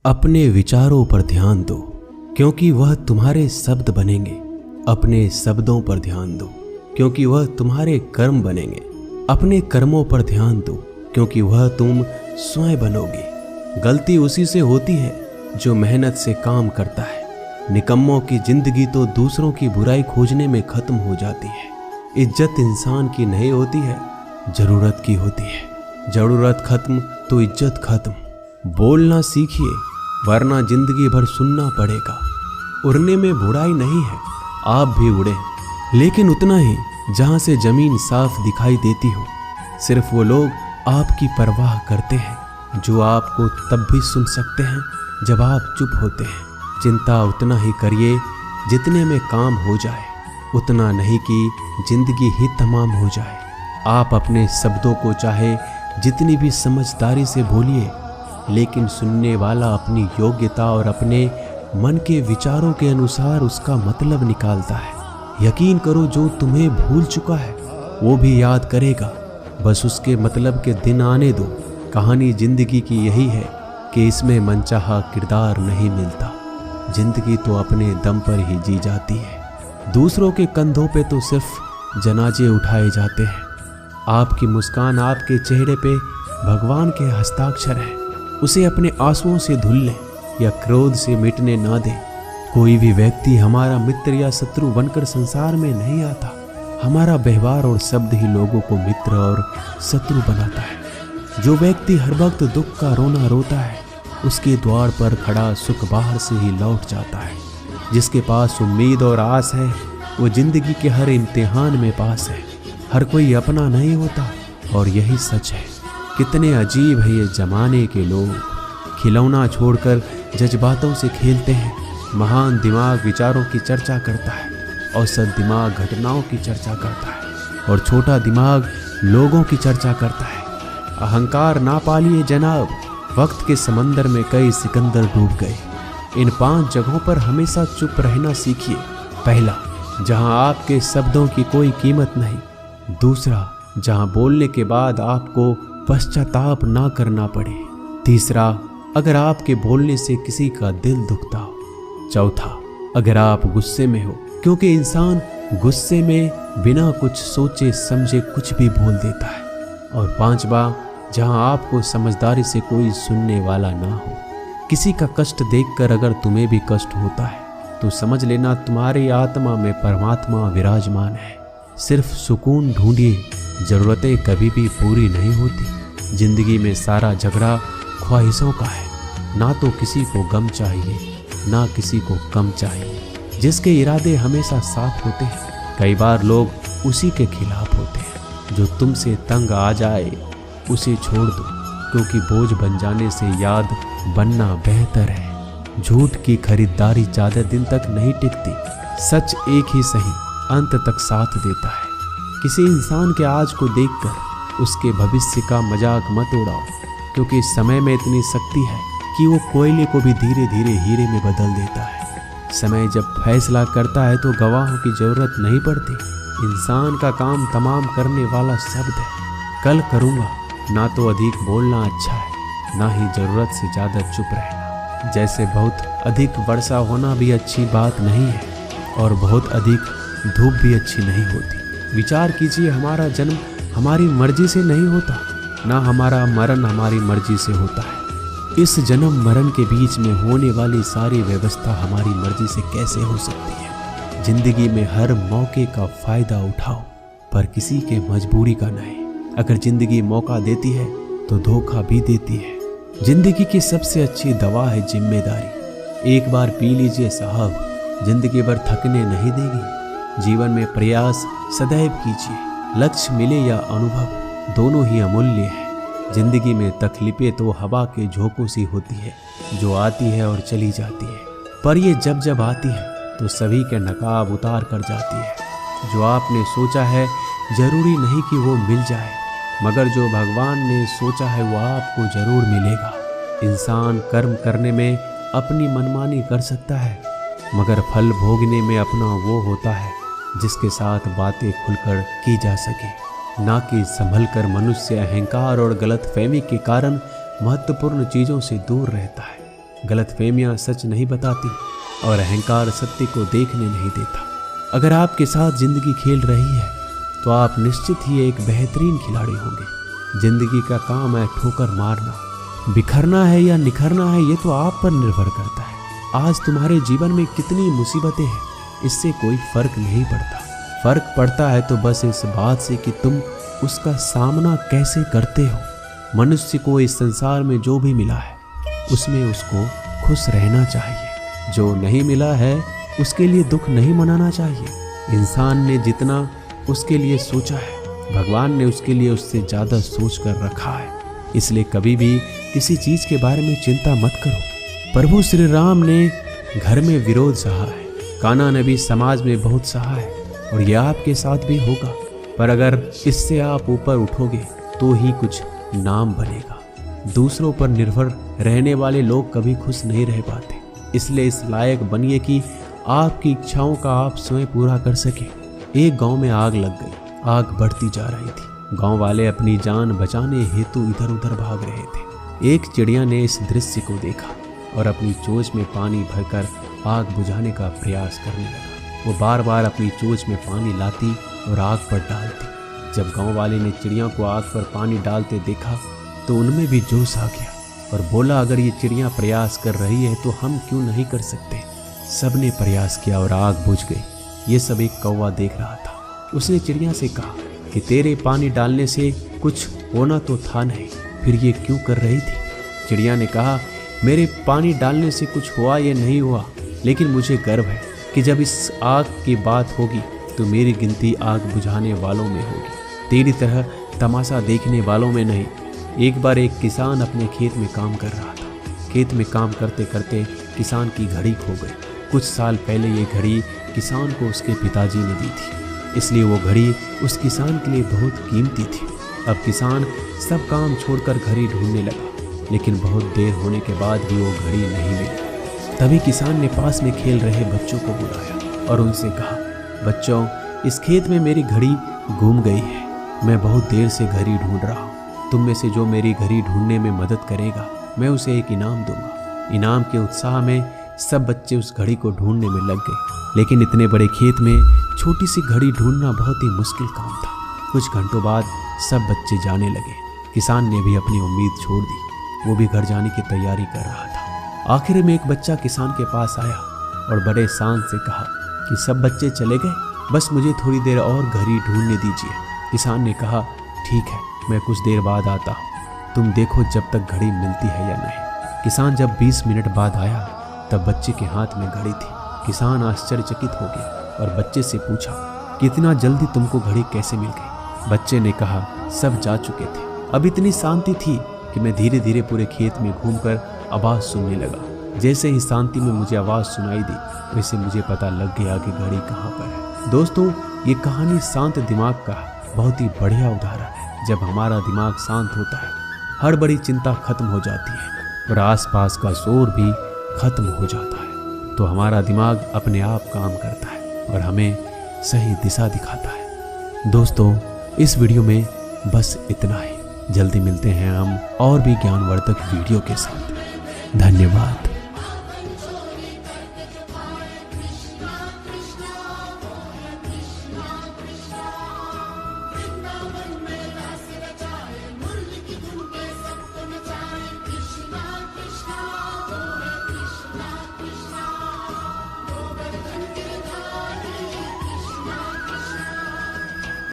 अपने विचारों पर ध्यान दो, क्योंकि वह तुम्हारे शब्द बनेंगे। अपने शब्दों पर ध्यान दो, क्योंकि वह तुम्हारे कर्म बनेंगे। अपने कर्मों पर ध्यान दो, क्योंकि वह तुम स्वयं बनोगे। गलती उसी से होती है जो मेहनत से काम करता है। निकम्मों की जिंदगी तो दूसरों की बुराई खोजने में खत्म हो जाती है। इज्जत इंसान की नहीं होती है, जरूरत की होती है। जरूरत खत्म तो इज्जत खत्म। बोलना सीखिए, वरना जिंदगी भर सुनना पड़ेगा। उड़ने में बुराई नहीं है, आप भी उड़े, लेकिन उतना ही जहां से जमीन साफ दिखाई देती हो। सिर्फ वो लोग आपकी परवाह करते हैं जो आपको तब भी सुन सकते हैं जब आप चुप होते हैं। चिंता उतना ही करिए जितने में काम हो जाए, उतना नहीं कि जिंदगी ही तमाम हो जाए। आप अपने शब्दों को चाहे जितनी भी समझदारी से बोलिए, लेकिन सुनने वाला अपनी योग्यता और अपने मन के विचारों के अनुसार उसका मतलब निकालता है। यकीन करो, जो तुम्हें भूल चुका है वो भी याद करेगा। बस उसके मतलब के दिन आने दो। कहानी जिंदगी की यही है कि इसमें मनचाहा किरदार नहीं मिलता। जिंदगी तो अपने दम पर ही जी जाती है। दूसरों के कंधों पे तो सिर्फ जनाजे उठाए जाते हैं। आपकी मुस्कान आपके चेहरे पे भगवान के हस्ताक्षर है। उसे अपने आंसुओं से धुल लें या क्रोध से मिटने ना दें। कोई भी व्यक्ति हमारा मित्र या शत्रु बनकर संसार में नहीं आता। हमारा व्यवहार और शब्द ही लोगों को मित्र और शत्रु बनाता है। जो व्यक्ति हर वक्त दुख का रोना रोता है, उसके द्वार पर खड़ा सुख बाहर से ही लौट जाता है। जिसके पास उम्मीद और आस है, वो जिंदगी के हर इम्तिहान में पास है। हर कोई अपना नहीं होता, और यही सच है। कितने अजीब है ये जमाने के लोग। खिलौना छोड़कर जज्बातों से खेलते हैं। महान दिमाग विचारों की चर्चा करता है, औसत दिमाग घटनाओं की चर्चा करता है, और छोटा दिमाग लोगों की चर्चा करता है। अहंकार ना पालिए जनाब, वक्त के समंदर में कई सिकंदर डूब गए। इन 5 जगहों पर हमेशा चुप रहना सीखिए। पहला, जहां आपके शब्दों की कोई कीमत नहीं। दूसरा, जहां बोलने के बाद आपको पश्चाताप ना करना पड़े। तीसरा, अगर आपके बोलने से किसी का दिल दुखता हो। चौथा, अगर आप गुस्से में हो, क्योंकि इंसान गुस्से में बिना कुछ सोचे समझे कुछ भी बोल देता है। और पांचवा, जहां आपको समझदारी से कोई सुनने वाला ना हो। किसी का कष्ट देखकर अगर तुम्हें भी कष्ट होता है, तो समझ लेना तुम्हारी आत्मा में परमात्मा विराजमान है। सिर्फ सुकून ढूंढिए, जरूरतें कभी भी पूरी नहीं होती। जिंदगी में सारा झगड़ा ख्वाहिशों का है। ना तो किसी को गम चाहिए, ना किसी को कम चाहिए। जिसके इरादे हमेशा साफ होते हैं, कई बार लोग उसी के खिलाफ होते हैं। जो तुमसे तंग आ जाए उसे छोड़ दो, क्योंकि बोझ बन जाने से याद बनना बेहतर है। झूठ की खरीदारी ज्यादा दिन तक नहीं टिकती। सच एक ही सही अंत तक साथ देता है। किसी इंसान के आज को देखकर उसके भविष्य का मजाक मत उड़ाओ, क्योंकि समय में इतनी शक्ति है कि वो कोयले को भी धीरे धीरे हीरे में बदल देता है। समय जब फैसला करता है तो गवाहों की जरूरत नहीं पड़ती। इंसान का काम तमाम करने वाला शब्द है। कल करूँगा, ना तो अधिक बोलना अच्छा है, ना ही जरूरत से ज़्यादा चुप रहना। जैसे बहुत अधिक वर्षा होना भी अच्छी बात नहीं है, और बहुत अधिक धूप भी अच्छी नहीं होती। विचार कीजिए, हमारा जन्म हमारी मर्जी से नहीं होता, ना हमारा मरण हमारी मर्जी से होता है। इस जन्म मरण के बीच में होने वाली सारी व्यवस्था हमारी मर्जी से कैसे हो सकती है। जिंदगी में हर मौके का फायदा उठाओ, पर किसी के मजबूरी का नहीं। अगर जिंदगी मौका देती है तो धोखा भी देती है। जिंदगी की सबसे अच्छी दवा है जिम्मेदारी। एक बार पी लीजिए साहब, जिंदगी भर थकने नहीं देगी। जीवन में प्रयास सदैव कीजिए। लक्ष्य मिले या अनुभव, दोनों ही अमूल्य है। जिंदगी में तकलीफें तो हवा के झोंकों सी होती है, जो आती है और चली जाती है। पर ये जब जब आती है तो सभी के नकाब उतार कर जाती है। जो आपने सोचा है जरूरी नहीं कि वो मिल जाए, मगर जो भगवान ने सोचा है वो आपको जरूर मिलेगा। इंसान कर्म करने में अपनी मनमानी कर सकता है, मगर फल भोगने में अपना वो होता है जिसके साथ बातें खुलकर की जा सके। ना कि संभल कर मनुष्य अहंकार और गलतफहमी के कारण महत्वपूर्ण चीज़ों से दूर रहता है। गलतफहमियां सच नहीं बताती और अहंकार सत्य को देखने नहीं देता। अगर आपके साथ जिंदगी खेल रही है तो आप निश्चित ही एक बेहतरीन खिलाड़ी होंगे। जिंदगी का काम है ठोकर मारना, बिखरना है या निखरना है ये तो आप पर निर्भर करता है। आज तुम्हारे जीवन में कितनी मुसीबतें हैं इससे कोई फर्क नहीं पड़ता। फर्क पड़ता है तो बस इस बात से कि तुम उसका सामना कैसे करते हो। मनुष्य को इस संसार में जो भी मिला है उसमें उसको खुश रहना चाहिए। जो नहीं मिला है उसके लिए दुख नहीं मनाना चाहिए। इंसान ने जितना उसके लिए सोचा है भगवान ने उसके लिए उससे ज़्यादा सोच कर रखा है। इसलिए कभी भी किसी चीज़ के बारे में चिंता मत करो। प्रभु श्री राम ने घर में विरोध सहा है, कान्हा ने भी समाज में बहुत सहा है और यह आपके साथ भी होगा। पर अगर इससे आप ऊपर उठोगे तो ही कुछ नाम बनेगा। दूसरों पर निर्भर रहने वाले लोग कभी खुश नहीं रह पाते। इसलिए इस लायक बनिए कि आपकी इच्छाओं का आप स्वयं पूरा कर सके। एक गांव में आग लग गई। आग बढ़ती जा रही थी। गांव वाले अपनी जान बचाने हेतु इधर उधर भाग रहे थे। एक चिड़िया ने इस दृश्य को देखा और अपनी चोंच में पानी भरकर आग बुझाने का प्रयास करने लगा। वो बार बार अपनी चोंच में पानी लाती और आग पर डालती। जब गांव वाले ने चिड़िया को आग पर पानी डालते देखा तो उनमें भी जोश आ गया और बोला, अगर ये चिड़िया प्रयास कर रही है तो हम क्यों नहीं कर सकते। सबने प्रयास किया और आग बुझ गई। ये सब एक कौवा देख रहा था। उसने चिड़िया से कहा कि तेरे पानी डालने से कुछ होना तो था नहीं, फिर ये क्यों कर रही थी। चिड़िया ने कहा, मेरे पानी डालने से कुछ हुआ या नहीं हुआ, लेकिन मुझे गर्व है कि जब इस आग की बात होगी तो मेरी गिनती आग बुझाने वालों में होगी, तेरी तरह तमाशा देखने वालों में नहीं। एक बार एक किसान अपने खेत में काम कर रहा था। खेत में काम करते करते किसान की घड़ी खो गई। कुछ साल पहले ये घड़ी किसान को उसके पिताजी ने दी थी, इसलिए वो घड़ी उस किसान के लिए बहुत कीमती थी। अब किसान सब काम छोड़कर घड़ी ढूंढने लगा, लेकिन बहुत देर होने के बाद भी वो घड़ी नहीं मिली। तभी किसान ने पास में खेल रहे बच्चों को बुलाया और उनसे कहा, बच्चों, इस खेत में मेरी घड़ी गुम गई है। मैं बहुत देर से घड़ी ढूंढ रहा हूँ। तुम में से जो मेरी घड़ी ढूंढने में मदद करेगा मैं उसे एक इनाम दूंगा। इनाम के उत्साह में सब बच्चे उस घड़ी को ढूंढने में लग गए। लेकिन इतने बड़े खेत में छोटी सी घड़ी ढूंढना बहुत ही मुश्किल काम था। कुछ घंटों बाद सब बच्चे जाने लगे। किसान ने भी अपनी उम्मीद छोड़ दी। वो भी घर जाने की तैयारी कर रहा था। आखिर में एक बच्चा किसान के पास आया और बड़े शान से कहा कि सब बच्चे चले गए, बस मुझे थोड़ी देर और घड़ी ढूंढने दीजिए। किसान ने कहा, ठीक है, मैं कुछ देर बाद आता हूँ, तुम देखो जब तक घड़ी मिलती है या नहीं। किसान जब 20 मिनट बाद आया तब बच्चे के हाथ में घड़ी थी। किसान आश्चर्यचकित हो गया और बच्चे से पूछा कि इतना जल्दी तुमको घड़ी कैसे मिल गई। बच्चे ने कहा, सब जा चुके थे। अब इतनी शांति थी कि मैं धीरे धीरे पूरे खेत में घूमकर आवाज़ सुनने लगा। जैसे ही शांति में मुझे आवाज़ सुनाई दी वैसे मुझे पता लग गया कि घड़ी कहाँ पर है। दोस्तों, ये कहानी शांत दिमाग का बहुत ही बढ़िया उदाहरण है। जब हमारा दिमाग शांत होता है हर बड़ी चिंता खत्म हो जाती है और आसपास का शोर भी खत्म हो जाता है, तो हमारा दिमाग अपने आप काम करता है और हमें सही दिशा दिखाता है। दोस्तों, इस वीडियो में बस इतना ही। जल्दी मिलते हैं हम और भी ज्ञानवर्धक वीडियो के साथ। धन्यवाद।